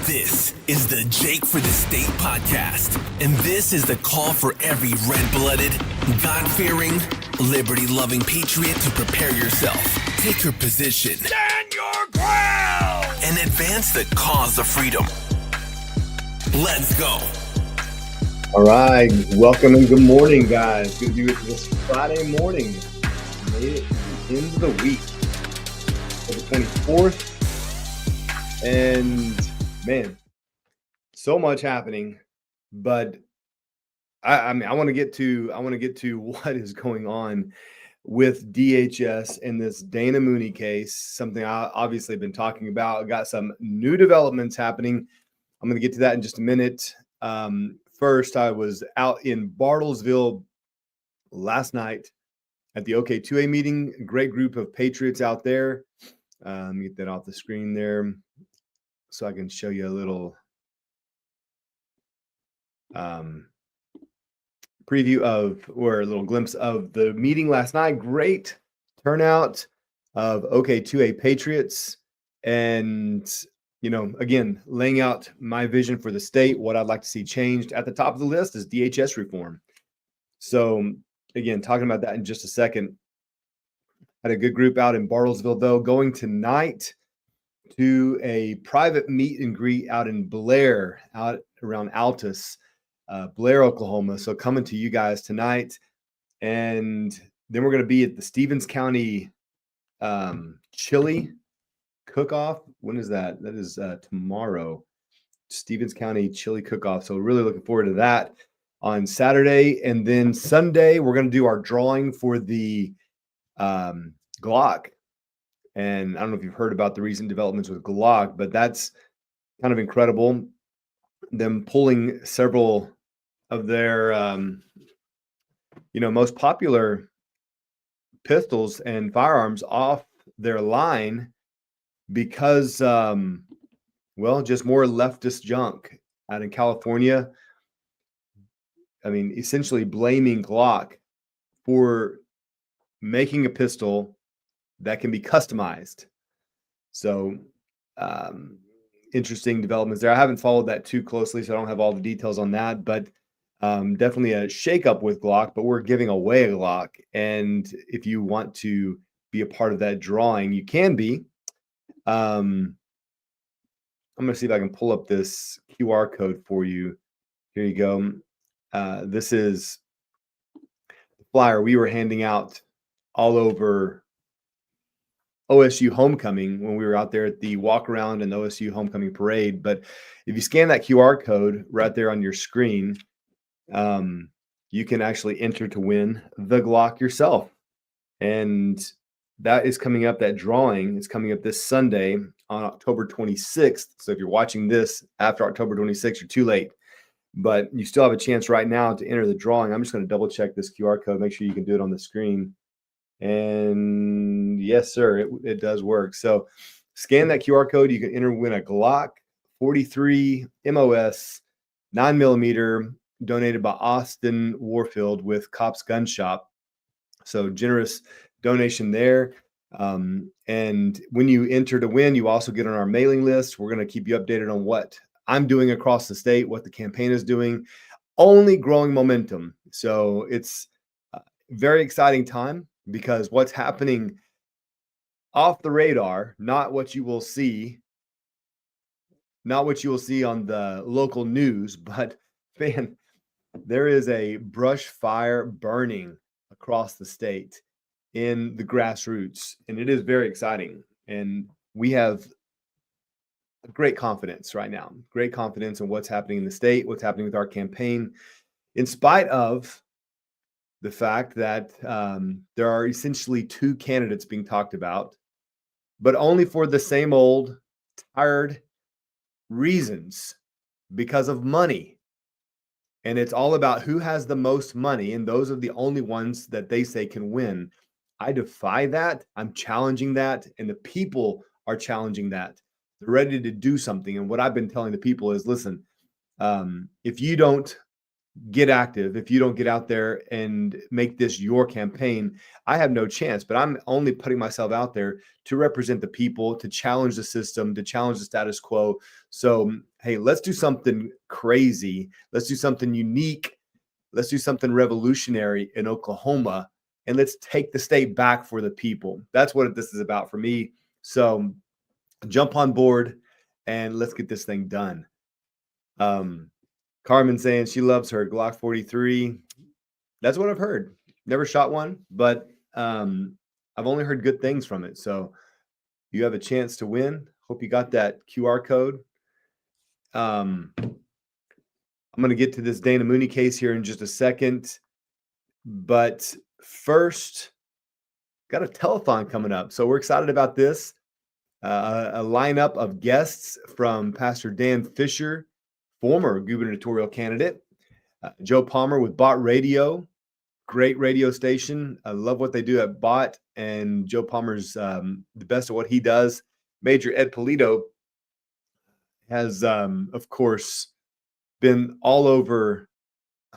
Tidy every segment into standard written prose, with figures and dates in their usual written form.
This is the Jake for the State podcast, and this is the call for every red-blooded, God-fearing, liberty-loving patriot to prepare yourself, take your position, stand your ground, and advance the cause of freedom. Let's go. All right, welcome and good morning, guys. Good to be with you this Friday morning. Made it to the end of the week, the 24th, and man, so much happening. But I want to get to what is going on with DHS in this Dayna Mooney case. Something I obviously have been talking about. Got some new developments happening. I'm going to get to that in just a minute. First, I was out in Bartlesville last night at the OK2A meeting. Great group of patriots out there. Let me get that off the screen there so I can show you a little preview of, or a little glimpse of the meeting last night. Great turnout of OK2A patriots. And again, laying out my vision for the state, what I'd like to see changed. At the top of the list is DHS reform. So again, talking about that in just a second. Had a good group out in Bartlesville, though. Going tonight to a private meet and greet out in Blair, out around Altus, Blair, Oklahoma. So coming to you guys tonight. And then we're going to be at the Stevens County chili cook-off. When is that? That is tomorrow. Stevens County chili cook-off. So really looking forward to that on Saturday. And then Sunday, we're going to do our drawing for the Glock. And I don't know if you've heard about the recent developments with Glock, but that's kind of incredible. Them pulling several of their most popular pistols and firearms off their line because, just more leftist junk out in California. I mean, essentially blaming Glock for making a pistol that can be customized. So, interesting developments there. I haven't followed that too closely, so I don't have all the details on that, but definitely a shakeup with Glock, but we're giving away a Glock. And if you want to be a part of that drawing, you can be. I'm going to see if I can pull up this QR code for you. Here you go. This is the flyer we were handing out all over OSU homecoming when we were out there at the walk around and OSU homecoming parade. But if you scan that QR code right there on your screen, you can actually enter to win the Glock yourself. And that is coming up. That drawing is coming up this Sunday on October 26th. So if you're watching this after October 26th, you're too late. But you still have a chance right now to enter the drawing. I'm just going to double check this QR code, make sure you can do it on the screen. And yes, sir, it does work. So scan that QR code. You can enter, win a Glock 43 MOS 9mm donated by Austin Warfield with Cops Gun Shop. So generous donation there. And when you enter to win, you also get on our mailing list. We're going to keep you updated on what I'm doing across the state, what the campaign is doing, only growing momentum. So it's a very exciting time because what's happening off the radar, not what you will see on the local news, but man, there is a brush fire burning across the state in the grassroots, and it is very exciting. And we have great confidence right now, great confidence in what's happening in the state, what's happening with our campaign, in spite of the fact that there are essentially two candidates being talked about, but only for the same old tired reasons, because of money. And it's all about who has the most money, and those are the only ones that they say can win. I defy that. I'm challenging that, and the people are challenging that. They're ready to do something. And what I've been telling the people is, listen, if you don't get active, if you don't get out there and make this your campaign, I have no chance. But I'm only putting myself out there to represent the people, to challenge the system, to challenge the status quo. So hey, let's do something crazy. Let's do something unique. Let's do something revolutionary in Oklahoma, and let's take the state back for the people. That's what this is about for me. So jump on board and let's get this thing done. Carmen saying she loves her Glock 43. That's what I've heard. Never shot one, but I've only heard good things from it. So you have a chance to win. Hope you got that QR code. I'm going to get to this Dayna Mooney case here in just a second. But first, got a telethon coming up. So we're excited about this. A lineup of guests from Pastor Dan Fisher, former gubernatorial candidate, Joe Palmer with Bot Radio, great radio station. I love what they do at Bot, and Joe Palmer's the best at what he does. Major Ed Polito has, of course, been all over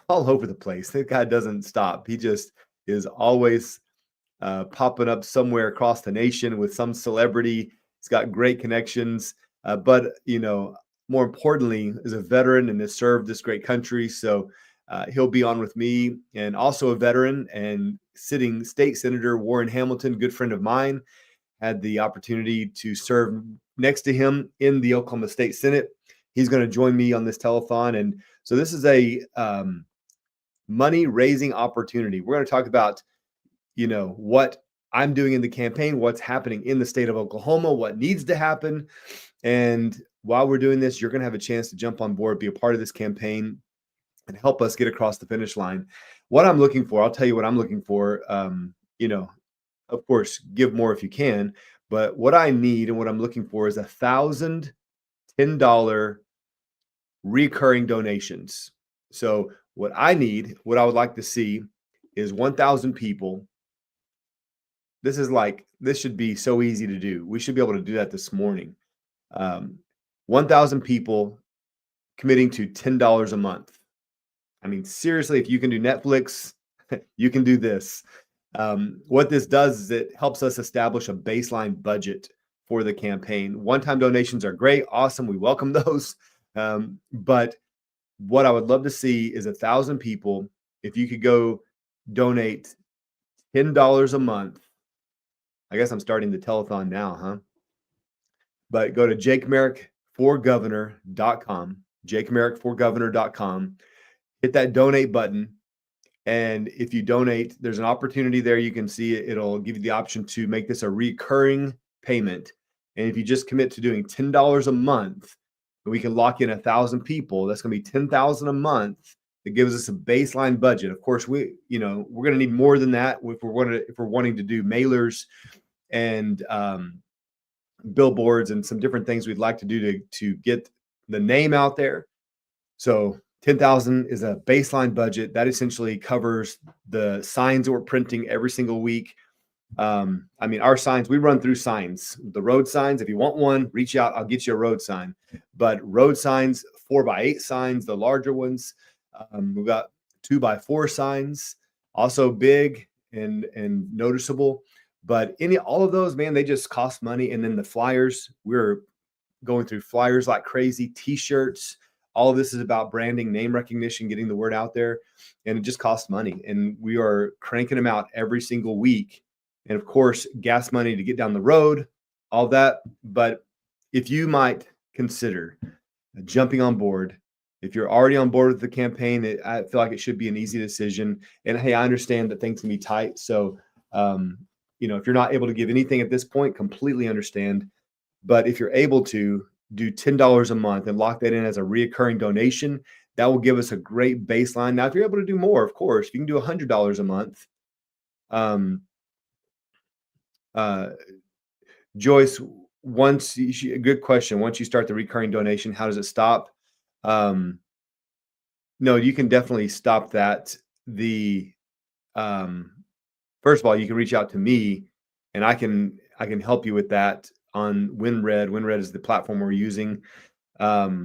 the place. That guy doesn't stop. He just is always popping up somewhere across the nation with some celebrity. He's got great connections, but more importantly, is a veteran and has served this great country. So he'll be on with me, and also a veteran and sitting state senator Warren Hamilton, good friend of mine, had the opportunity to serve next to him in the Oklahoma State Senate. He's going to join me on this telethon, and so this is a money raising opportunity. We're going to talk about what I'm doing in the campaign, what's happening in the state of Oklahoma, what needs to happen. And while we're doing this, you're going to have a chance to jump on board, be a part of this campaign, and help us get across the finish line. What I'm looking for, I'll tell you what I'm looking for. Of course, give more if you can. But what I need and what I'm looking for is 1,000 $10 recurring donations. So what I would like to see is 1,000 people. This should be so easy to do. We should be able to do that this morning. 1,000 people committing to $10 a month. I mean, seriously, if you can do Netflix, you can do this. What this does is it helps us establish a baseline budget for the campaign. One-time donations are great. Awesome. We welcome those. But what I would love to see is 1,000 people. If you could go donate $10 a month, I guess I'm starting the telethon now, huh? But go to jakemerrickforgovernor.com, jakemerrickforgovernor.com, hit that donate button. And if you donate, there's an opportunity there. You can see it. It'll give you the option to make this a recurring payment. And if you just commit to doing $10 a month, we can lock in 1,000 people. That's going to be $10,000 a month. It gives us a baseline budget. Of course, we're going to need more than that if we're wanting to do mailers and billboards and some different things we'd like to do to get the name out there. So 10,000 is a baseline budget that essentially covers the signs that we're printing every single week. Our signs, we run through signs, the road signs. If you want one, reach out, I'll get you a road sign. But road signs, 4x8 signs, the larger ones. We've got 2x4 signs, also big and noticeable. But all of those, man, they just cost money. And then the flyers, we're going through flyers like crazy, T-shirts. All of this is about branding, name recognition, getting the word out there. And it just costs money. And we are cranking them out every single week. And of course, gas money to get down the road, all that. But if you might consider jumping on board, if you're already on board with the campaign, I feel like it should be an easy decision. And hey, I understand that things can be tight. So, if you're not able to give anything at this point, completely understand. But if you're able to do $10 a month and lock that in as a reoccurring donation, that will give us a great baseline. Now, if you're able to do more, of course, if you can do $100 a month. Joyce, good question. Once you start the recurring donation, how does it stop? No, you can definitely stop that. First of all, you can reach out to me and I can help you with that on WinRed. WinRed is the platform we're using. But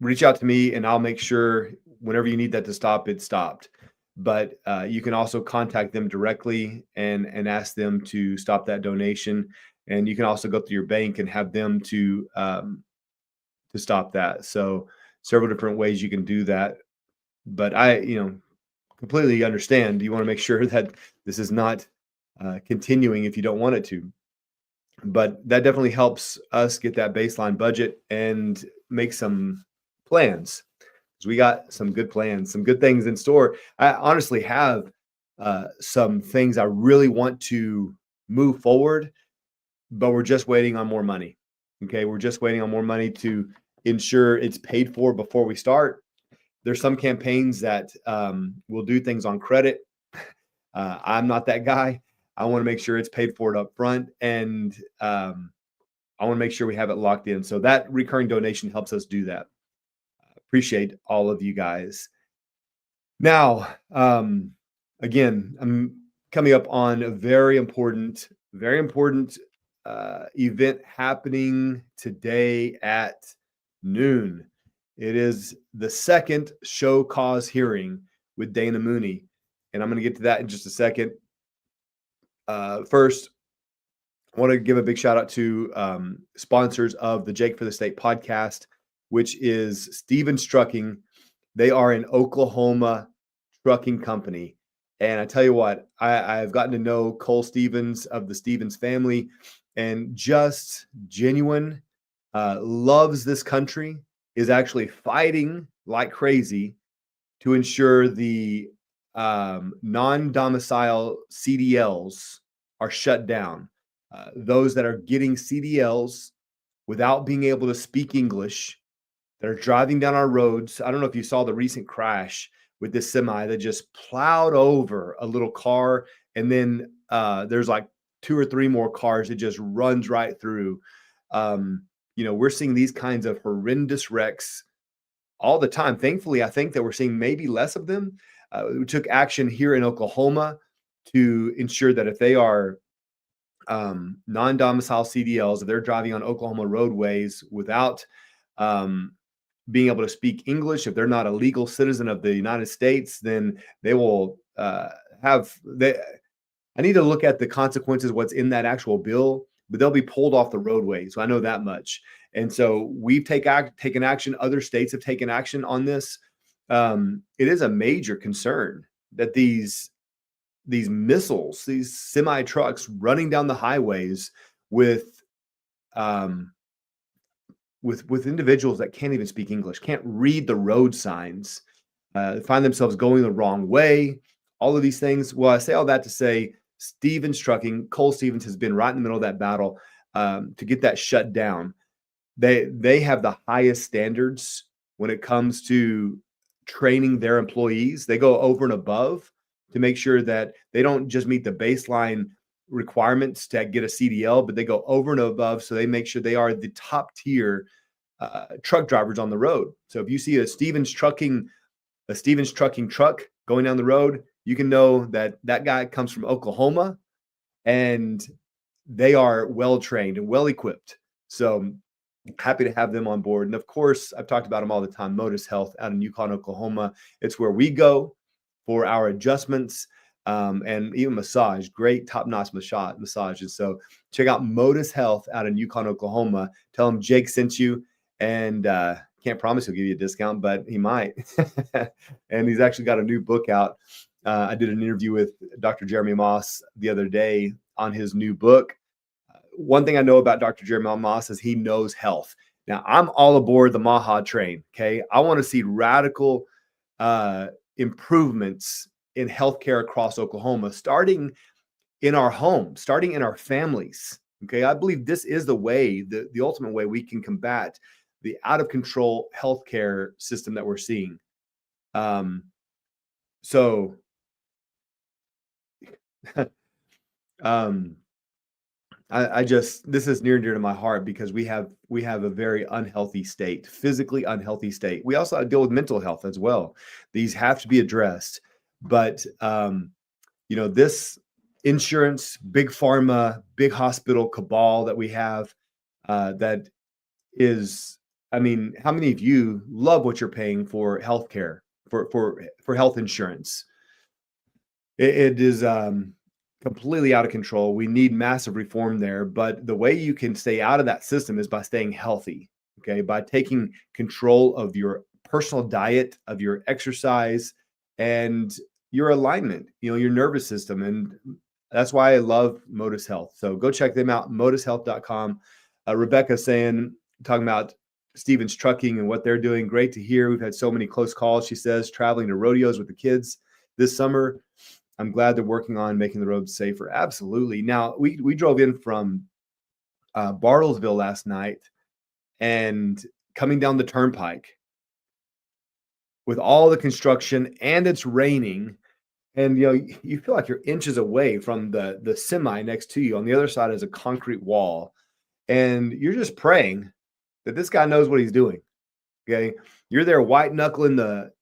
reach out to me and I'll make sure whenever you need that to stop, it's stopped. But you can also contact them directly and ask them to stop that donation. And you can also go through your bank and have them to stop that. So several different ways you can do that. But I, completely understand. You want to make sure that this is not continuing if you don't want it to. But that definitely helps us get that baseline budget and make some plans. Because we got some good plans, some good things in store. I honestly have some things I really want to move forward, but we're just waiting on more money. Okay, we're just waiting on more money to ensure it's paid for before we start. There's some campaigns that will do things on credit. I'm not that guy. I want to make sure it's paid for it up front, and I want to make sure we have it locked in. So that recurring donation helps us do that. Appreciate all of you guys. Now, again, I'm coming up on a very important event happening today at noon. It is the second show cause hearing with Dayna Mooney, and I'm going to get to that in just a second. First, I want to give a big shout out to sponsors of the Jake for the State podcast, which is Stevens Trucking. They are an Oklahoma trucking company. And I tell you what, I've gotten to know Cole Stevens of the Stevens family, and just genuine, loves this country, is actually fighting like crazy to ensure the non-domicile CDLs are shut down. Those that are getting CDLs without being able to speak English, that are driving down our roads. I don't know if you saw the recent crash with this semi that just plowed over a little car, and then there's like 2 or 3 more cars it just runs right through. We're seeing these kinds of horrendous wrecks all the time. Thankfully, I think that we're seeing maybe less of them. We took action here in Oklahoma to ensure that if they are non-domicile CDLs, if they're driving on Oklahoma roadways without being able to speak English, if they're not a legal citizen of the United States, then they will I need to look at the consequences, what's in that actual bill, but they'll be pulled off the roadway. So I know that much. And so we've taken action. Other states have taken action on this. It is a major concern that these missiles, these semi trucks running down the highways with individuals that can't even speak English, can't read the road signs, find themselves going the wrong way, all of these things. Well, I say all that to say Stevens Trucking, Cole Stevens, has been right in the middle of that battle to get that shut down. They have the highest standards when it comes to training their employees. They go over and above to make sure that they don't just meet the baseline requirements to get a CDL, but they go over and above. So they make sure they are the top tier truck drivers on the road. So if you see a Stevens Trucking truck going down the road, you can know that that guy comes from Oklahoma, and they are well trained and well equipped. So happy to have them on board. And of course, I've talked about them all the time. Modus Health out in Yukon, Oklahoma. It's where we go for our adjustments and even massage. Great top-notch massages. So check out Modus Health out in Yukon, Oklahoma. Tell them Jake sent you, and can't promise he'll give you a discount, but he might. And he's actually got a new book out. I did an interview with Dr. Jeremy Moss the other day on his new book. One thing I know about Dr. Jeremy Moss is he knows health. Now, I'm all aboard the Maha train, okay? I want to see radical improvements in healthcare across Oklahoma, starting in our homes, starting in our families, okay? I believe this is the way, the ultimate way we can combat the out-of-control healthcare system that we're seeing. This is near and dear to my heart because we have a very unhealthy state, physically unhealthy state. We also deal with mental health as well. These have to be addressed, but this insurance, big pharma, big hospital cabal that we have, that is, I mean, how many of you love what you're paying for healthcare, for health insurance? It is completely out of control. We need massive reform there. But the way you can stay out of that system is by staying healthy, okay? By taking control of your personal diet, of your exercise, and your alignment, your nervous system. And that's why I love Modus Health. So go check them out, modushealth.com. Rebecca talking about Stevens Trucking and what they're doing. Great to hear. We've had so many close calls, she says, traveling to rodeos with the kids this summer. I'm glad they're working on making the roads safer. Absolutely. Now, we drove in from Bartlesville last night and coming down the turnpike with all the construction, and it's raining. And you feel like you're inches away from the semi next to you. On the other side is a concrete wall. And you're just praying that this guy knows what he's doing. Okay. You're there white knuckling the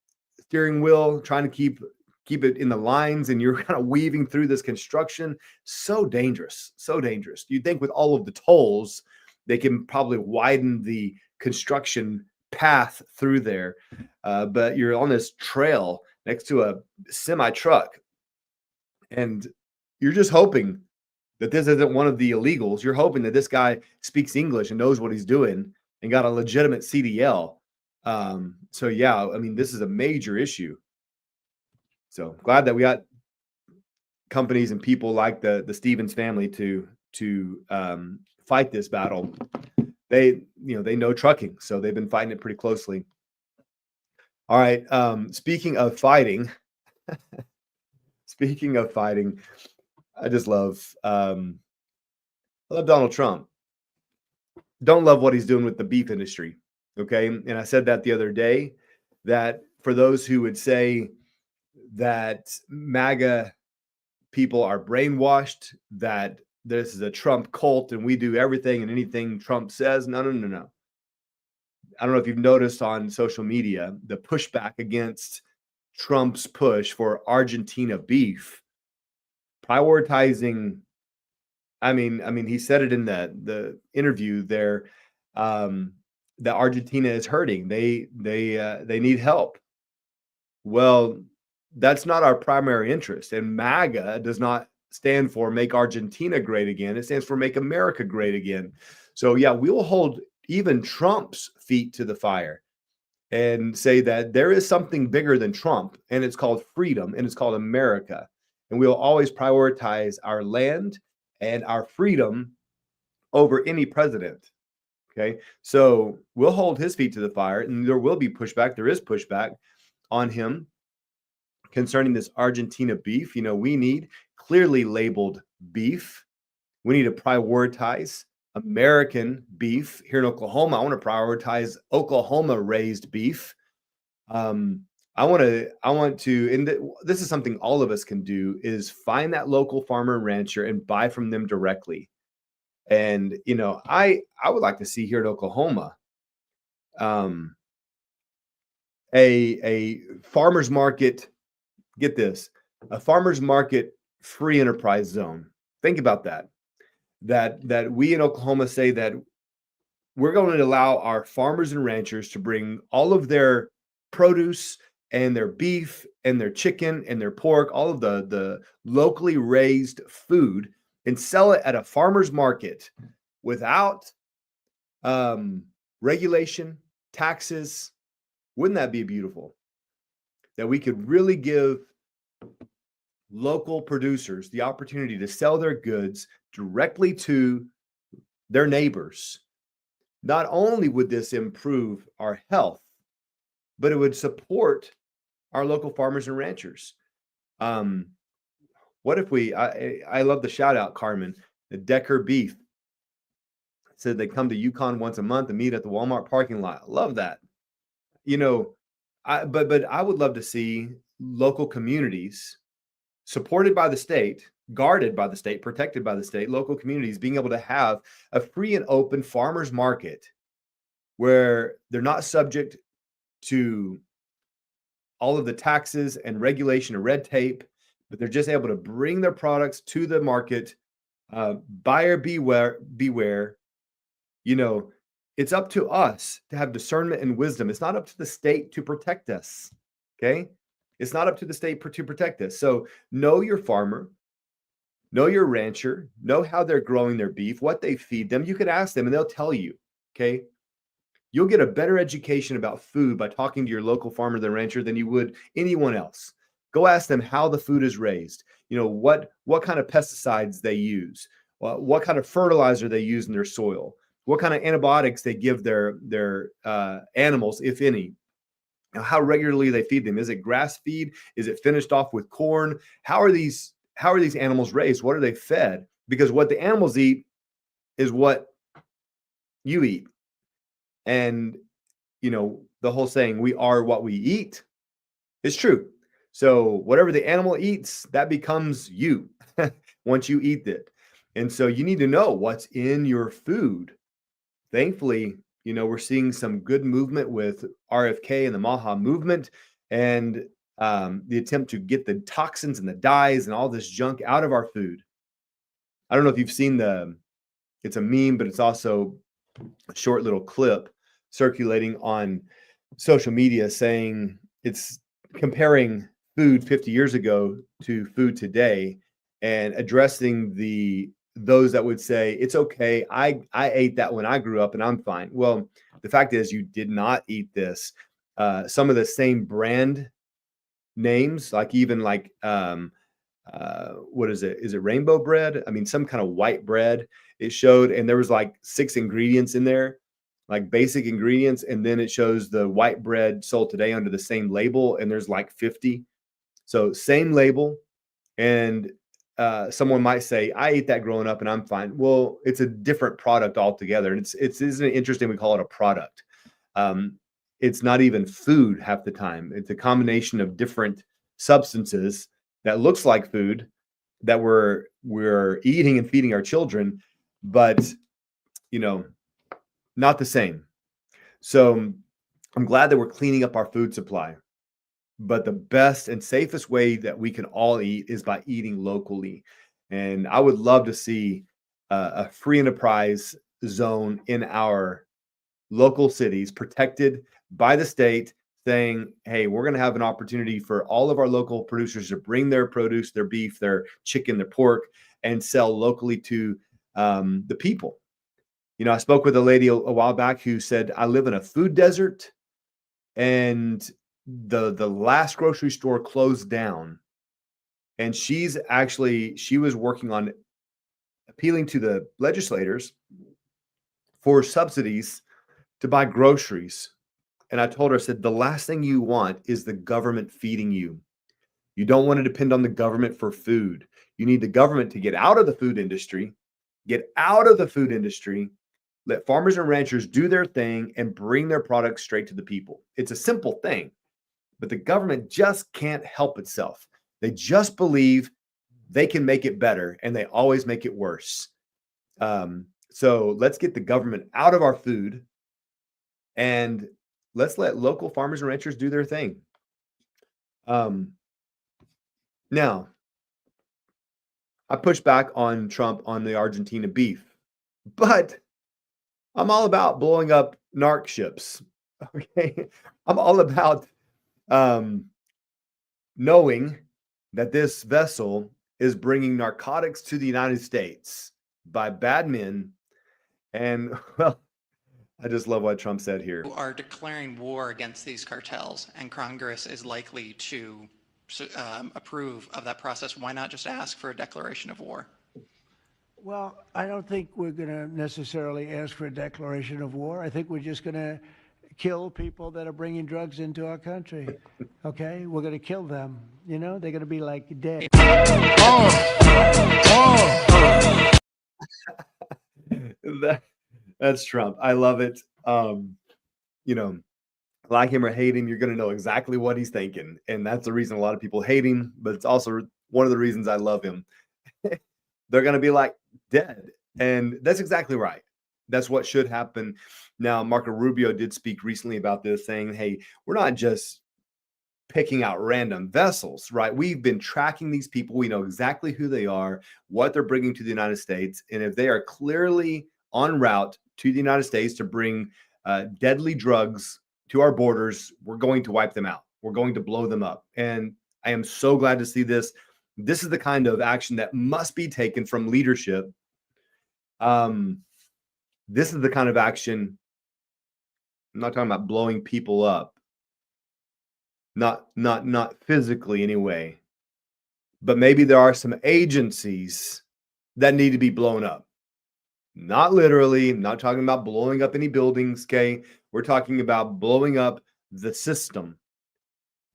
steering wheel, trying to keep it in the lines, and you're kind of weaving through this construction. So dangerous. So dangerous. You'd think with all of the tolls, they can probably widen the construction path through there. But you're on this trail next to a semi truck, and you're just hoping that this isn't one of the illegals. You're hoping that this guy speaks English and knows what he's doing and got a legitimate CDL. So yeah, I mean, this is a major issue. So glad that we got companies and people like the Stevens family to fight this battle. They know trucking, so they've been fighting it pretty closely. All right. Speaking of fighting, I just love Donald Trump. Don't love what he's doing with the beef industry. Okay. And I said that the other day, that for those who would say that MAGA people are brainwashed, that this is a Trump cult and we do everything and anything Trump says. No. I don't know if you've noticed on social media, the pushback against Trump's push for Argentina beef, prioritizing. I mean, he said it in the interview there, that Argentina is hurting. They need help. Well, that's not our primary interest. And MAGA does not stand for Make Argentina Great Again. It stands for Make America Great Again. So yeah, we will hold even Trump's feet to the fire and say that there is something bigger than Trump, and it's called freedom, and it's called America. And we will always prioritize our land and our freedom over any president. Okay. So we'll hold his feet to the fire, and there will be pushback. There is pushback on him concerning this Argentina beef. We need clearly labeled beef. We need to prioritize American beef here in Oklahoma. I want to prioritize Oklahoma raised beef. I want to, and this is something all of us can do, is find that local farmer and rancher and buy from them directly. And, I would like to see here in Oklahoma, a farmer's market, get this, a farmer's market free enterprise zone. Think about that we in Oklahoma say that we're going to allow our farmers and ranchers to bring all of their produce and their beef and their chicken and their pork, all of the locally raised food, and sell it at a farmer's market without regulation, taxes. Wouldn't that be beautiful? That we could really give local producers the opportunity to sell their goods directly to their neighbors. Not only would this improve our health, but it would support our local farmers and ranchers. What if I love the shout out, Carmen, the Decker Beef said they come to Yukon once a month and meet at the Walmart parking lot. Love that. But I would love to see local communities supported by the state, guarded by the state, protected by the state, local communities being able to have a free and open farmers market where they're not subject to all of the taxes and regulation and red tape, but they're just able to bring their products to the market. Buyer beware. It's up to us to have discernment and wisdom. It's not up to the state to protect us. Okay. It's not up to the state to protect us. So know your farmer, know your rancher, know how they're growing their beef, what they feed them. You could ask them and they'll tell you, okay? You'll get a better education about food by talking to your local farmer, the rancher, than you would anyone else. Go ask them how the food is raised. What kind of pesticides they use, what kind of fertilizer they use in their soil, what kind of antibiotics they give their animals, if any. How regularly they feed them. Is it grass feed? Is it finished off with corn? How are these animals raised? What are they fed? Because what the animals eat is what you eat. And the whole saying, we are what we eat, is true. So whatever the animal eats, that becomes you once you eat it. And so you need to know what's in your food. Thankfully, we're seeing some good movement with RFK and the Maha movement, and the attempt to get the toxins and the dyes and all this junk out of our food. I don't know if you've seen it's a meme, but it's also a short little clip circulating on social media saying it's comparing food 50 years ago to food today and addressing those that would say, it's okay, I ate that when I grew up and I'm fine. Well, the fact is you did not eat this. Some of the same brand names, like even like, what is it? Is it rainbow bread? I mean, some kind of white bread it showed, and there was like 6 ingredients in there, like basic ingredients. And then it shows the white bread sold today under the same label, and there's like 50. So same label. And someone might say, I ate that growing up and I'm fine. Well, it's a different product altogether. And isn't it interesting we call it a product? It's not even food half the time. It's a combination of different substances that looks like food that we're eating and feeding our children, but not the same. So I'm glad that we're cleaning up our food supply. But the best and safest way that we can all eat is by eating locally. And I would love to see a free enterprise zone in our local cities, protected by the state, saying, hey, we're going to have an opportunity for all of our local producers to bring their produce, their beef, their chicken, their pork, and sell locally to the people. I spoke with a lady a while back who said, I live in a food desert, and the last grocery store closed down, and she was working on appealing to the legislators for subsidies to buy groceries. And I told her, I said, the last thing you want is the government feeding you. You don't want to depend on the government for food. You need the government to get out of the food industry, let farmers and ranchers do their thing and bring their products straight to the people. It's a simple thing, but the government just can't help itself. They just believe they can make it better, and they always make it worse. So let's get the government out of our food, and let's let local farmers and ranchers do their thing. Now, I push back on Trump on the Argentina beef, but I'm all about blowing up narc ships. Okay. I'm all about knowing that this vessel is bringing narcotics to the United States by bad men. And well, I just love what Trump said here. Are declaring war against these cartels, and Congress is likely to approve of that process. Why not just ask for a declaration of war? Well, I don't think we're going to necessarily ask for a declaration of war. I think we're just going to kill people that are bringing drugs into our country. Okay? We're going to kill them. They're going to be like dead. That's Trump. I love it. Like him or hate him, you're going to know exactly what he's thinking. And that's the reason a lot of people hate him, but it's also one of the reasons I love him. They're going to be like dead. And that's exactly right. That's what should happen. Now, Marco Rubio did speak recently about this, saying, hey, we're not just picking out random vessels, right? We've been tracking these people. We know exactly who they are, what they're bringing to the United States. And if they are clearly en route to the United States to bring deadly drugs to our borders, we're going to wipe them out. We're going to blow them up. And I am so glad to see this. This is the kind of action that must be taken from leadership. This is the kind of action. I'm not talking about blowing people up. Not physically anyway. But maybe there are some agencies that need to be blown up. Not literally. I'm not talking about blowing up any buildings, okay? We're talking about blowing up the system.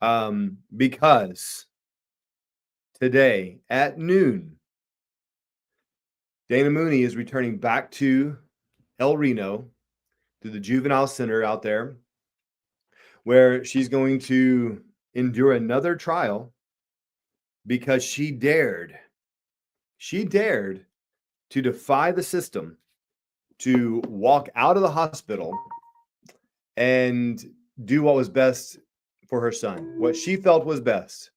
Because today at noon, Dayna Mooney is returning back to El Reno, to the juvenile center out there, where she's going to endure another trial because she dared to defy the system, to walk out of the hospital and do what was best for her son, what she felt was best.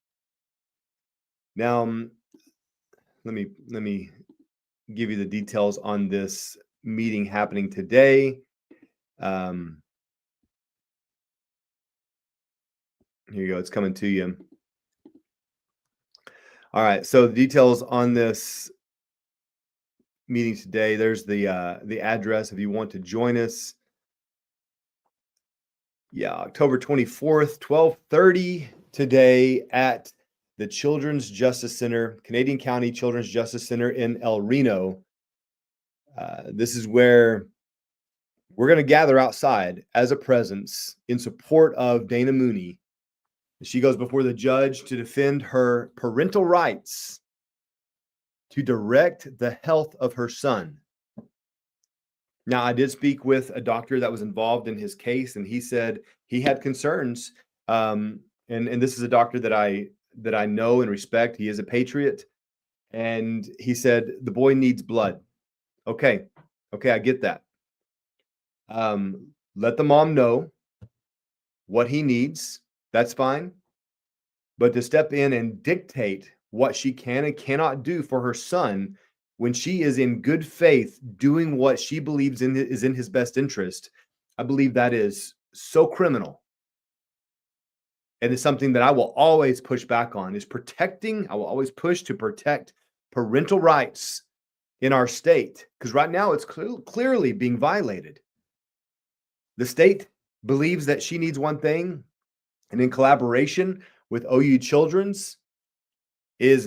Now, let me give you the details on this meeting happening today. Here you go. It's coming to you. All right. So the details on this meeting today. There's the address if you want to join us. Yeah, October 24th, 12:30 today at the Children's Justice Center, Canadian County Children's Justice Center in El Reno. This is where we're going to gather outside as a presence in support of Dayna Mooney. She goes before the judge to defend her parental rights to direct the health of her son. Now, I did speak with a doctor that was involved in his case, and he said he had concerns. And this is a doctor that I know and respect. He is a patriot. And he said, the boy needs blood. Okay, I get that. Let the mom know what he needs. That's fine. But to step in and dictate what she can and cannot do for her son when she is in good faith doing what she believes is in his best interest, I believe that is so criminal. And it's something that I will always push back on, is protecting. I will always push to protect parental rights in our state, because right now it's clearly being violated. The state believes that she needs one thing, and in collaboration with OU Children's is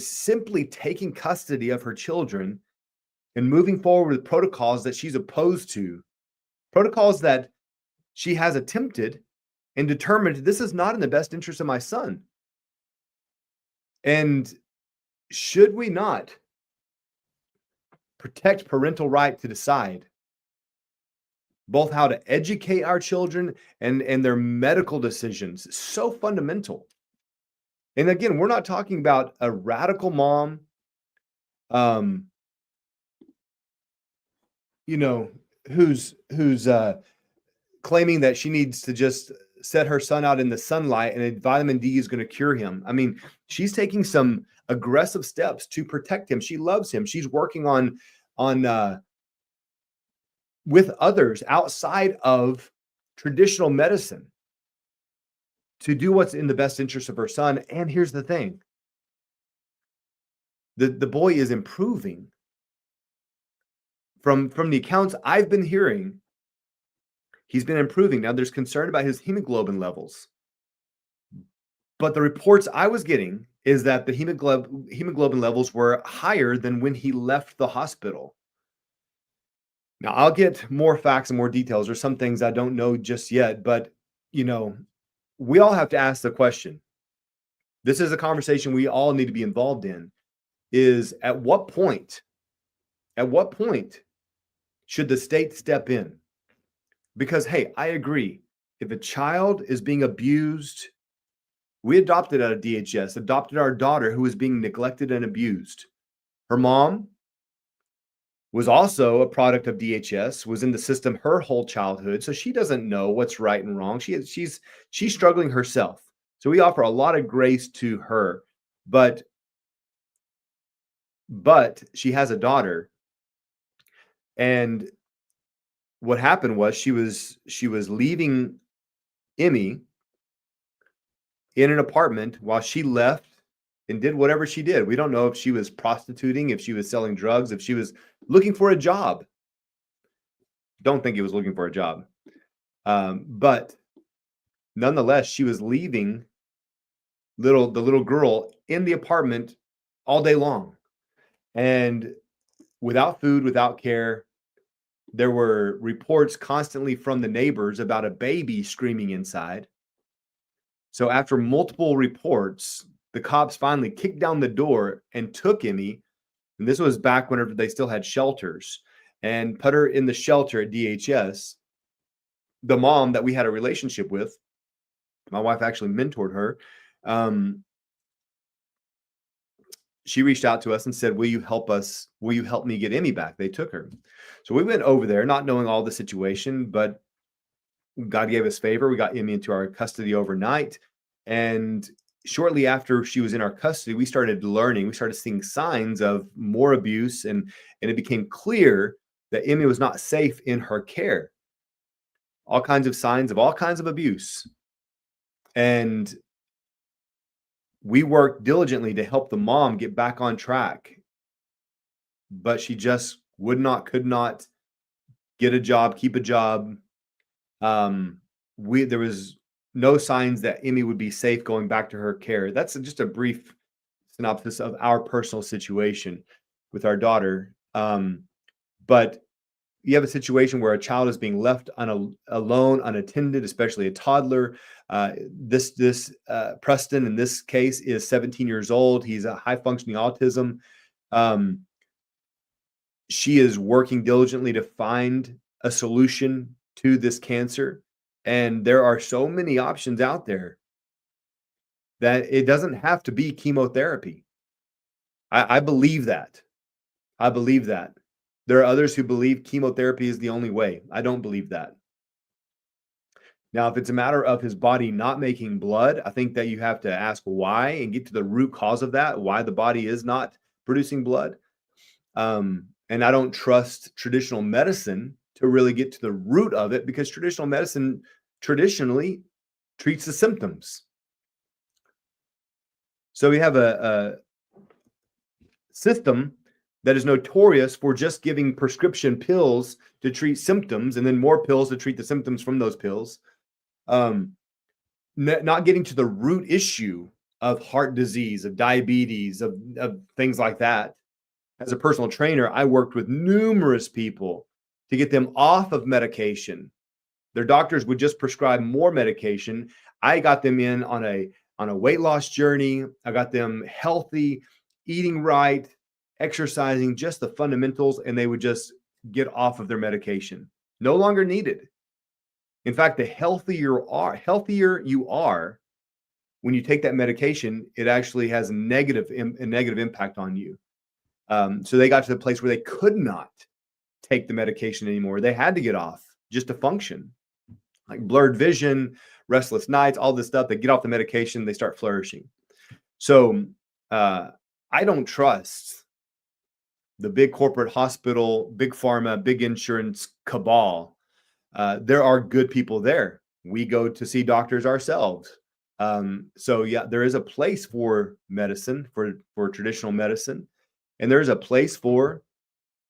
simply taking custody of her children and moving forward with protocols that she's opposed to, protocols that she has attempted and determined this is not in the best interest of my son. And should we not protect parental right to decide both how to educate our children and their medical decisions? It's so fundamental. And again, we're not talking about a radical mom, who's claiming that she needs to just set her son out in the sunlight and vitamin D is going to cure him. I mean, she's taking some aggressive steps to protect him. She loves him. She's working on with others outside of traditional medicine to do what's in the best interest of her son. And here's the thing. The boy is improving. From the accounts I've been hearing, he's been improving. Now, there's concern about his hemoglobin levels. But the reports I was getting is that the hemoglobin levels were higher than when he left the hospital. Now, I'll get more facts and more details. There's some things I don't know just yet, but, we all have to ask the question. This is a conversation we all need to be involved in, is at what point should the state step in? Because, hey, I agree. If a child is being abused, we adopted out of DHS, adopted our daughter who was being neglected and abused. Her mom was also a product of DHS, was in the system her whole childhood, so she doesn't know what's right and wrong. She's struggling herself. So we offer a lot of grace to her, but she has a daughter, and what happened was she was leaving Emmy in an apartment while she left and did whatever she did. We don't know if she was prostituting, if she was selling drugs, if she was looking for a job. Don't think he was looking for a job. But nonetheless, she was leaving the little girl in the apartment all day long. And without food, without care. There were reports constantly from the neighbors about a baby screaming inside. So after multiple reports, the cops finally kicked down the door and took Emmy. And this was back whenever they still had shelters, and put her in the shelter at DHS. The mom that we had a relationship with, my wife actually mentored her. She reached out to us and said, will you help us? Will you help me get Emmy back? They took her. So we went over there, not knowing all the situation, but God gave us favor. We got Emmy into our custody overnight. And shortly after she was in our custody, we started learning, we started seeing signs of more abuse. And it became clear that Emmy was not safe in her care. All kinds of signs of all kinds of abuse. And we worked diligently to help the mom get back on track, but she just could not get a job, keep a job. There was no signs that Emmy would be safe going back to her care. That's just a brief synopsis of our personal situation with our daughter. But you have a situation where a child is being left alone, unattended, especially a toddler. This Preston in this case is 17 years old. He's a high functioning autism. She is working diligently to find a solution to this cancer. And there are so many options out there that it doesn't have to be chemotherapy. I believe that. I believe that. There are others who believe chemotherapy is the only way. I don't believe that. Now, if it's a matter of his body not making blood, I think that you have to ask why and get to the root cause of that, why the body is not producing blood. And I don't trust traditional medicine to really get to the root of it, because traditional medicine traditionally treats the symptoms. So we have a system that is notorious for just giving prescription pills to treat symptoms, and then more pills to treat the symptoms from those pills. Not getting to the root issue of heart disease, of diabetes, of things like that. As a personal trainer, I worked with numerous people to get them off of medication. Their doctors would just prescribe more medication. I got them in on a weight loss journey. I got them healthy, eating right, exercising, just the fundamentals, and they would just get off of their medication. No longer needed. In fact, the healthier you are when you take that medication, it actually has a negative impact on you. So they got to the place where they could not take the medication anymore. They had to get off just to function. Like blurred vision, restless nights, all this stuff. They get off the medication, they start flourishing. So I don't trust the big corporate hospital, big pharma, big insurance cabal. There are good people there. We go to see doctors ourselves. So yeah, there is a place for medicine, for traditional medicine, and there is a place for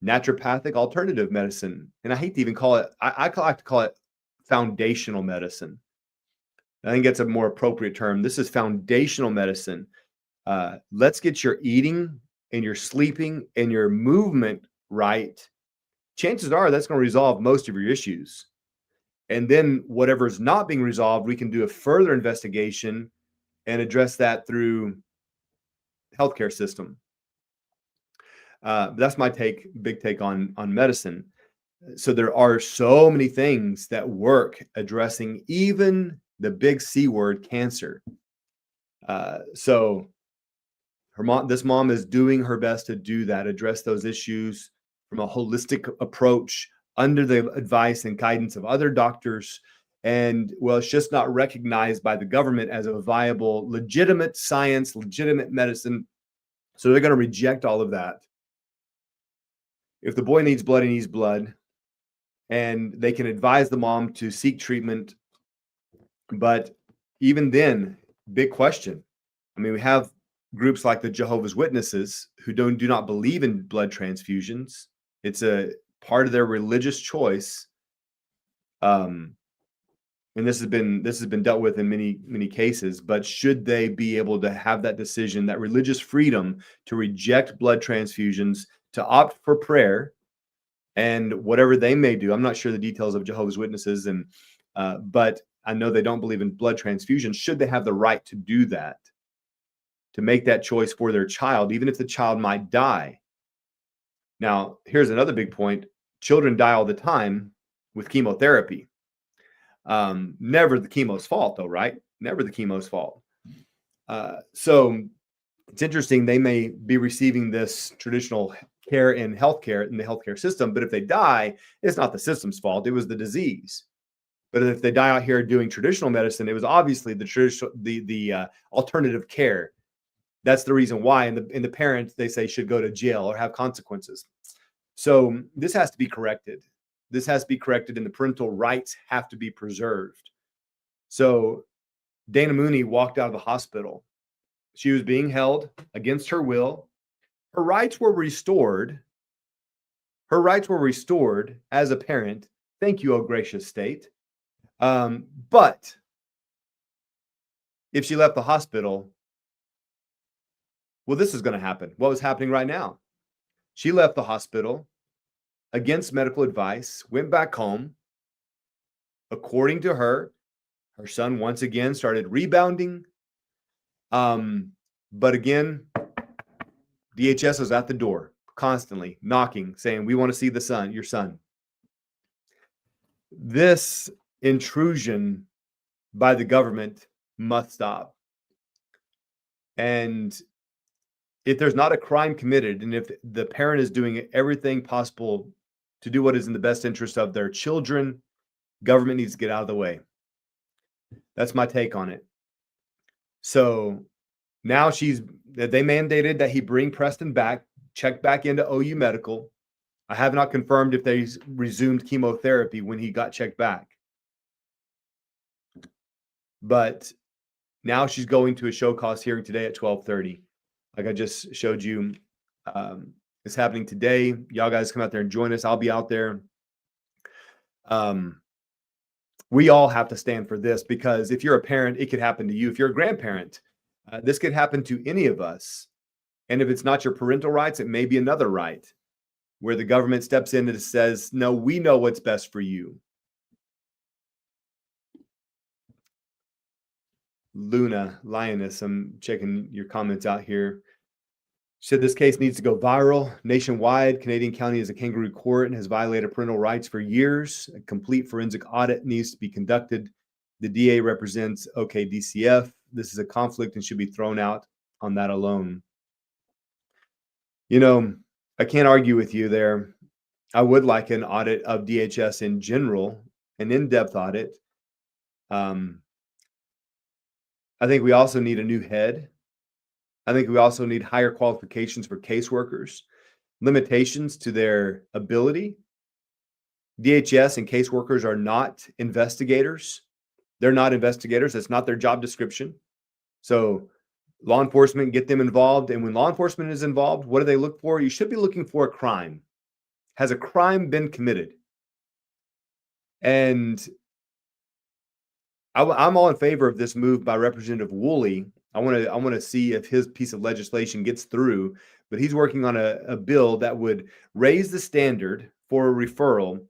naturopathic alternative medicine. And I hate to even call it, I like to call it foundational medicine. I think that's a more appropriate term. This is foundational medicine. Let's get your eating and your sleeping and your movement right. Chances are that's going to resolve most of your issues. And then whatever's not being resolved, we can do a further investigation and address that through healthcare system. That's my big take on medicine. So there are so many things that work addressing even the big C word, cancer. So this mom is doing her best to do that, address those issues from a holistic approach under the advice and guidance of other doctors. And well, it's just not recognized by the government as a viable, legitimate science, legitimate medicine. So they're going to reject all of that. If the boy needs blood, he needs blood. And they can advise the mom to seek treatment. But even then, big question. I mean, we have groups like the Jehovah's Witnesses who do not believe in blood transfusions. It's a part of their religious choice. And this has been dealt with in many cases, but should they be able to have that decision, that religious freedom to reject blood transfusions, to opt for prayer and whatever they may do? I'm not sure the details of Jehovah's Witnesses, but I know they don't believe in blood transfusions. Should they have the right to do that, to make that choice for their child, even if the child might die? Now, here's another big point. Children die all the time with chemotherapy. Never the chemo's fault, though, right? Never the chemo's fault. So it's interesting. They may be receiving this traditional care in healthcare, in the healthcare system, but if they die, it's not the system's fault. It was the disease. But if they die out here doing traditional medicine, it was obviously the traditional, the alternative care. That's the reason why. And the parents, they say, should go to jail or have consequences. So this has to be corrected. This has to be corrected, and the parental rights have to be preserved. So Dayna Mooney walked out of the hospital. She was being held against her will. Her rights were restored. Her rights were restored as a parent. Thank you, oh gracious state. But if she left the hospital, well, this is going to happen. What was happening right now? She left the hospital against medical advice, went back home. According to her, her son once again started rebounding. But again, DHS was at the door constantly knocking, saying, we want to see your son. This intrusion by the government must stop. And if there's not a crime committed, and if the parent is doing everything possible to do what is in the best interest of their children, government needs to get out of the way. That's my take on it. So now they mandated that he bring Preston back, check back into OU Medical. I have not confirmed if they resumed chemotherapy when he got checked back. But now she's going to a show cause hearing today at 12:30. Like I just showed you, it's happening today. Y'all guys come out there and join us. I'll be out there. We all have to stand for this, because if you're a parent, it could happen to you. If you're a grandparent, this could happen to any of us. And if it's not your parental rights, it may be another right where the government steps in and says, no, we know what's best for you. Luna Lioness, I'm checking your comments out here. She said this case needs to go viral nationwide. Canadian County is a kangaroo court and has violated parental rights for years. A complete forensic audit needs to be conducted. The DA represents OKDCF. This is a conflict and should be thrown out on that alone. You know, I can't argue with you there. I would like an audit of DHS in general, an in-depth audit. I think we also need a new head. I think we also need higher qualifications for caseworkers, limitations to their ability. DHS and caseworkers are not investigators. They're not investigators. That's not their job description. So law enforcement, get them involved. And when law enforcement is involved, what do they look for? You should be looking for a crime. Has a crime been committed? And I'm all in favor of this move by Representative Woolley. I want to see if his piece of legislation gets through, but he's working on a bill that would raise the standard for a referral,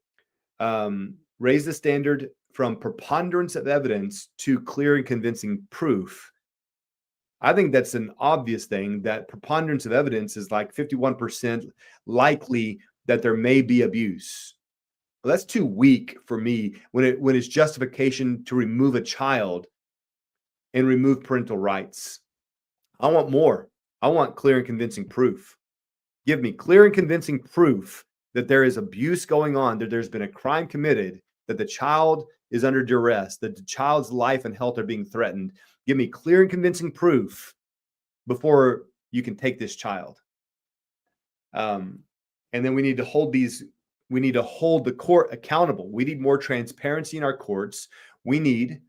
raise the standard from preponderance of evidence to clear and convincing proof. I think that's an obvious thing, that preponderance of evidence is like 51% likely that there may be abuse. Well, that's too weak for me when it's justification to remove a child and remove parental rights. I want more. I want clear and convincing proof. Give me clear and convincing proof that there is abuse going on, that there's been a crime committed, that the child is under duress, that the child's life and health are being threatened. Give me clear and convincing proof before you can take this child. And then we need to hold the court accountable. We need more transparency in our courts. We need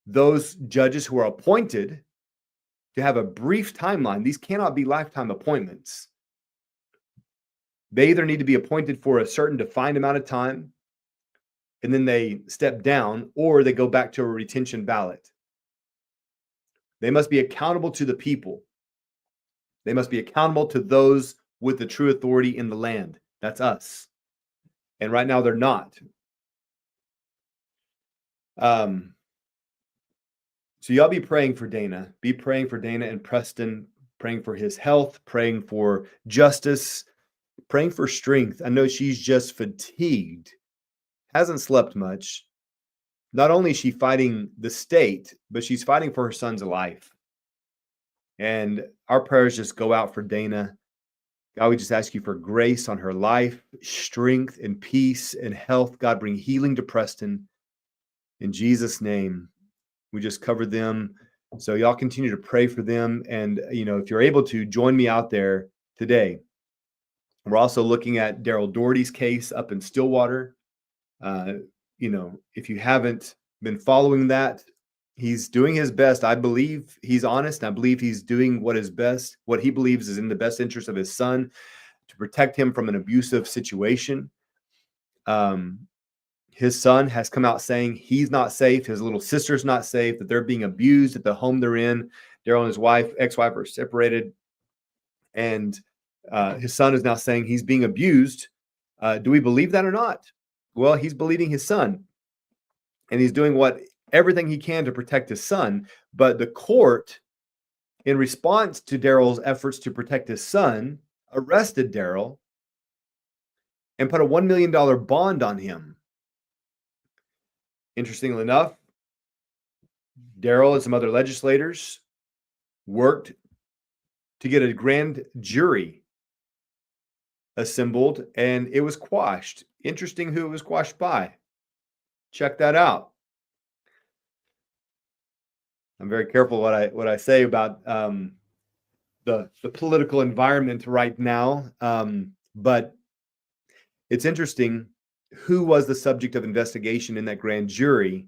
those judges who are appointed to have a brief timeline. These cannot be lifetime appointments. They either need to be appointed for a certain defined amount of time, and then they step down, or they go back to a retention ballot. They must be accountable to the people. They must be accountable to those with the true authority in the land. That's us. And right now they're not. So y'all be praying for Dayna. Be praying for Dayna and Preston, praying for his health, praying for justice, praying for strength. I know she's just fatigued, hasn't slept much. Not only is she fighting the state, but she's fighting for her son's life. And our prayers just go out for Dayna. God, we just ask you for grace on her life, strength and peace and health. God, bring healing to Preston. In Jesus' name, we just cover them. So y'all continue to pray for them. And, if you're able to, join me out there today. We're also looking at Daryl Doherty's case up in Stillwater. If you haven't been following that, he's doing his best. I believe he's honest. I believe he's doing what he believes is in the best interest of his son, to protect him from an abusive situation. His son has come out saying he's not safe. His little sister's not safe, that they're being abused at the home they're in. Daryl and his ex-wife are separated. And his son is now saying he's being abused. Do we believe that or not? Well, he's believing his son, and he's doing everything he can to protect his son. But the court, in response to Daryl's efforts to protect his son, arrested Daryl and put a $1 million bond on him. Interestingly enough, Daryl and some other legislators worked to get a grand jury assembled, and it was quashed. Interesting who it was quashed by. Check that out. I'm very careful what I say about the political environment right now, but it's interesting who was the subject of investigation in that grand jury,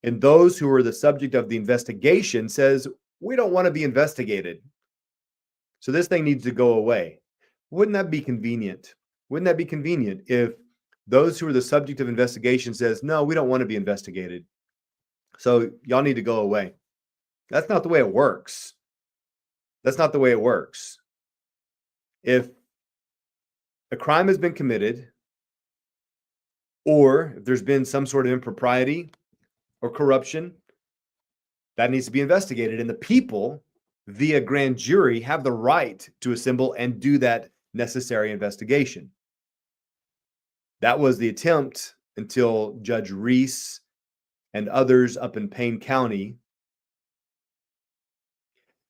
and those who were the subject of the investigation says, we don't want to be investigated, so this thing needs to go away. Wouldn't that be convenient? Wouldn't that be convenient if those who are the subject of investigation says, no, we don't want to be investigated, so y'all need to go away? That's not the way it works. That's not the way it works. If a crime has been committed, or if there's been some sort of impropriety or corruption, that needs to be investigated. And the people, via grand jury, have the right to assemble and do that necessary investigation. That was the attempt until Judge Reese and others up in Payne County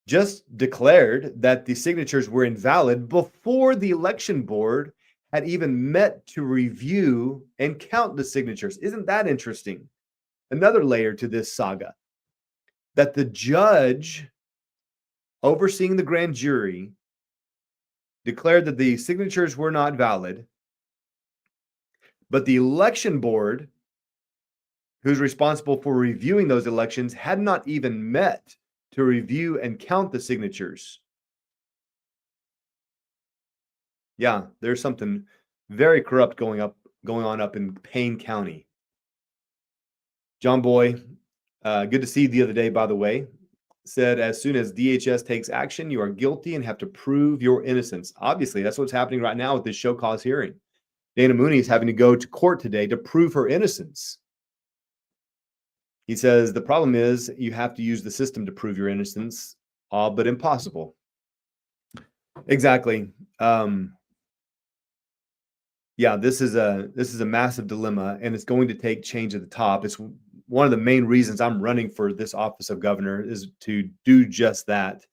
just declared that the signatures were invalid before the election board had even met to review and count the signatures. Isn't that interesting? Another layer to this saga, that the judge overseeing the grand jury declared that the signatures were not valid, but the election board, who's responsible for reviewing those elections, had not even met to review and count the signatures. Yeah, there's something very corrupt going on up in Payne County. John Boy, good to see you the other day, by the way, said, as soon as DHS takes action, you are guilty and have to prove your innocence. Obviously, that's what's happening right now with this show cause hearing. Dayna Mooney is having to go to court today to prove her innocence. He says, the problem is you have to use the system to prove your innocence, all but impossible. Exactly. Yeah, this is a massive dilemma, and it's going to take change at the top. It's one of the main reasons I'm running for this office of governor, is to do just that.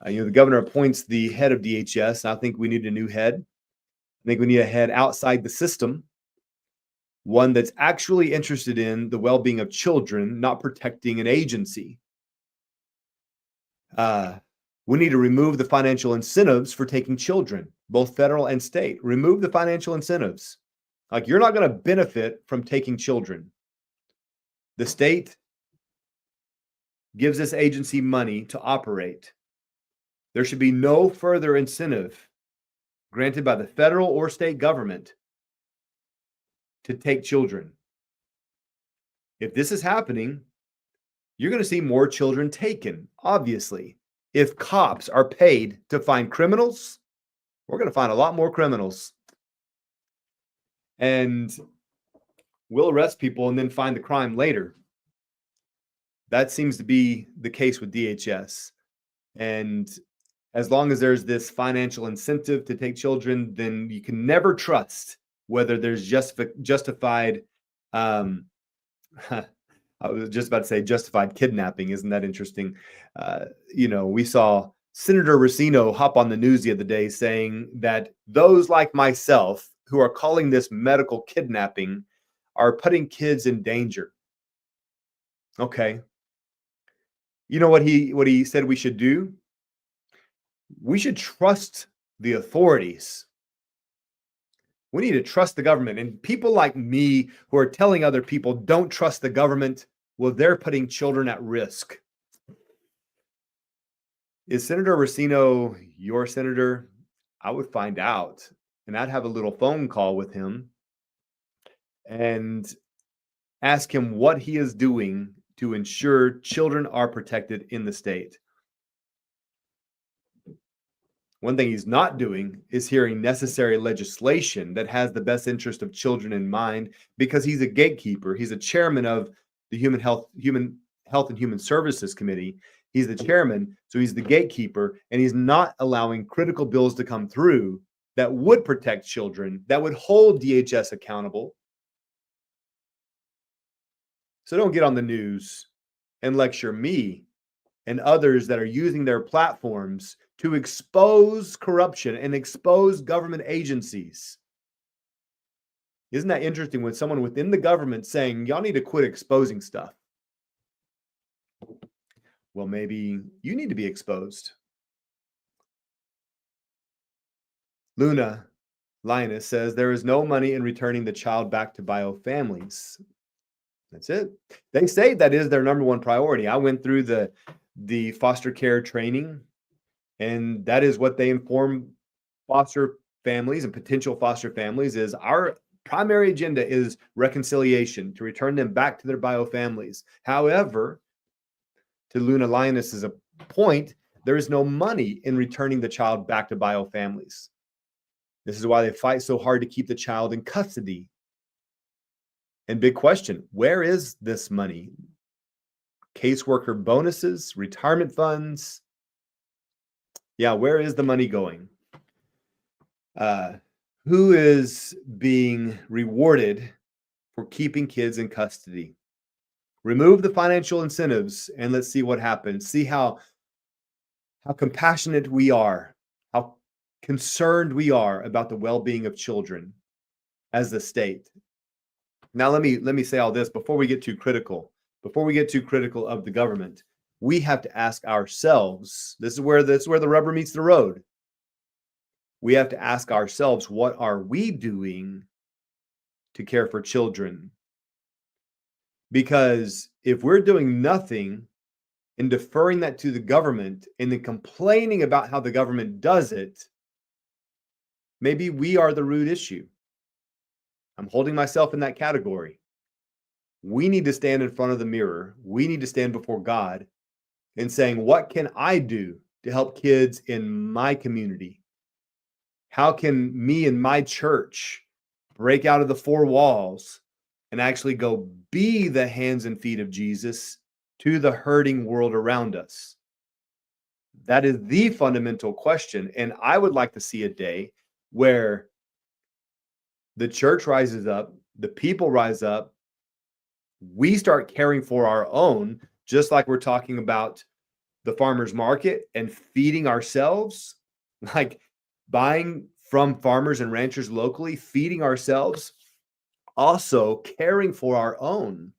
The governor appoints the head of DHS. I think we need a new head. I think we need a head outside the system, one that's actually interested in the well-being of children, not protecting an agency. We need to remove the financial incentives for taking children, both federal and state. Remove the financial incentives. Like, you're not going to benefit from taking children. The state gives this agency money to operate, there should be no further incentive granted by the federal or state government to take children. If this is happening, you're going to see more children taken, obviously. If cops are paid to find criminals, we're going to find a lot more criminals. And we'll arrest people and then find the crime later. That seems to be the case with DHS. And as long as there's this financial incentive to take children, then you can never trust whether there's justified, I was just about to say justified kidnapping. Isn't that interesting? We saw Senator Racino hop on the news the other day saying that those like myself who are calling this medical kidnapping are putting kids in danger. Okay. You know what he said we should do? We should trust the authorities. We need to trust the government. And people like me who are telling other people don't trust the government, well, they're putting children at risk. Is Senator Racino your senator? I would find out, and I'd have a little phone call with him and ask him what he is doing to ensure children are protected in the state. One thing he's not doing is hearing necessary legislation that has the best interest of children in mind, because he's a gatekeeper. He's a chairman of the Human Health and Human Services Committee. He's the chairman, so he's the gatekeeper, and he's not allowing critical bills to come through that would protect children, that would hold DHS accountable. So don't get on the news and lecture me and others that are using their platforms to expose corruption and expose government agencies. Isn't that interesting when someone within the government saying, y'all need to quit exposing stuff? Well, maybe you need to be exposed. Luna Linus says there is no money in returning the child back to bio families. That's it. They say that is their number one priority. I went through the foster care training, and that is what they inform foster families and potential foster families is our primary agenda is reconciliation, to return them back to their bio families. However, to Luna Linus's point, there is no money in returning the child back to bio families. This is why they fight so hard to keep the child in custody. And big question, where is this money? Caseworker bonuses, retirement funds. Yeah, where is the money going? Who is being rewarded for keeping kids in custody? Remove the financial incentives and let's see what happens. See how compassionate we are, how concerned we are about the well-being of children as the state. Now, let me say all this before we get too critical. Before we get too critical of the government, we have to ask ourselves, this is where the rubber meets the road. We have to ask ourselves, what are we doing to care for children? Because if we're doing nothing and deferring that to the government and then complaining about how the government does it, maybe we are the root issue. I'm holding myself in that category. We need to stand in front of the mirror. We need to stand before God and saying, what can I do to help kids in my community? How can me and my church break out of the four walls and actually go be the hands and feet of Jesus to the hurting world around us? That is the fundamental question. And I would like to see a day where the church rises up, the people rise up, we start caring for our own, just like we're talking about the farmers market and feeding ourselves, like buying from farmers and ranchers locally, feeding ourselves, also caring for our own,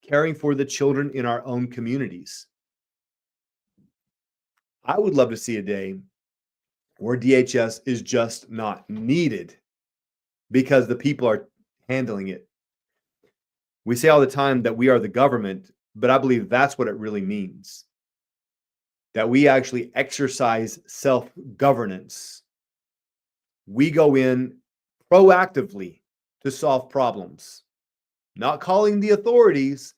caring for the children in our own communities. I would love to see a day where DHS is just not needed because the people are handling it. We say all the time that we are the government, but I believe that's what it really means. That we actually exercise self-governance. We go in proactively to solve problems, not calling the authorities.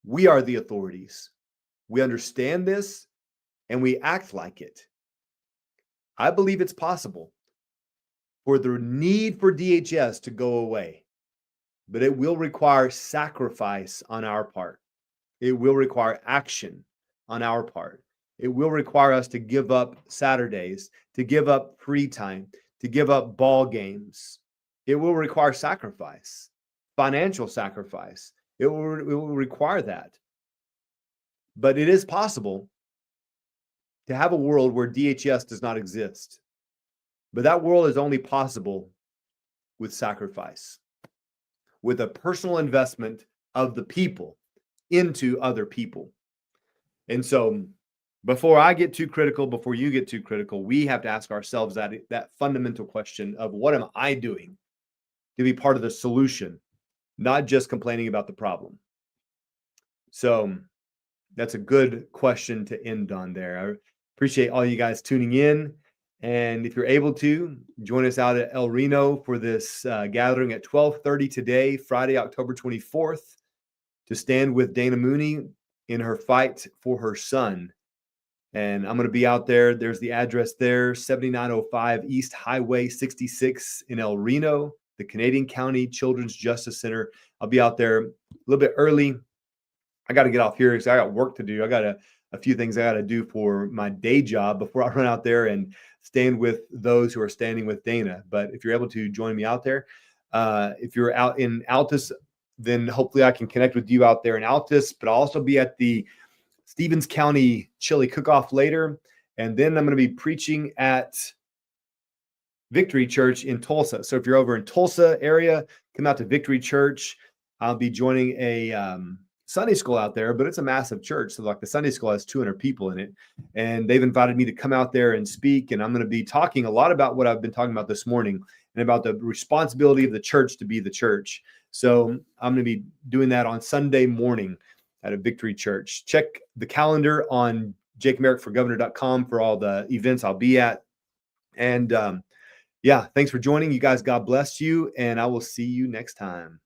We are the authorities. We understand this and we act like it. I believe it's possible for the need for DHS to go away, but it will require sacrifice on our part. It will require action on our part. It will require us to give up Saturdays, to give up free time, to give up ball games. It will require sacrifice, financial sacrifice. It will require that. But it is possible to have a world where DHS does not exist. But that world is only possible with sacrifice, with a personal investment of the people into other people. And so before I get too critical, before you get too critical, we have to ask ourselves that fundamental question of what am I doing to be part of the solution, not just complaining about the problem. So that's a good question to end on there. I appreciate all you guys tuning in. And if you're able to, join us out at El Reno for this gathering at 12:30 today, Friday, October 24th, to stand with Dayna Mooney in her fight for her son. And I'm going to be out there. There's the address there, 7905 East Highway 66 in El Reno, the Canadian County Children's Justice Center. I'll be out there a little bit early. I got to get off here because I got work to do. I got a few things I got to do for my day job before I run out there and stand with those who are standing with Dayna. But if you're able to join me out there, if you're out in Altus, then hopefully I can connect with you out there in Altus. But I'll also be at the Stevens County Chili Cook-Off later. And then I'm going to be preaching at Victory Church in Tulsa. So if you're over in Tulsa area, come out to Victory Church. I'll be joining a Sunday school out there, but it's a massive church. So like the Sunday school has 200 people in it. And they've invited me to come out there and speak. And I'm going to be talking a lot about what I've been talking about this morning and about the responsibility of the church to be the church. So I'm going to be doing that on Sunday morning at a Victory Church. Check the calendar on jakemerrickforgovernor.com for all the events I'll be at. And yeah, thanks for joining. You guys, God bless you. And I will see you next time.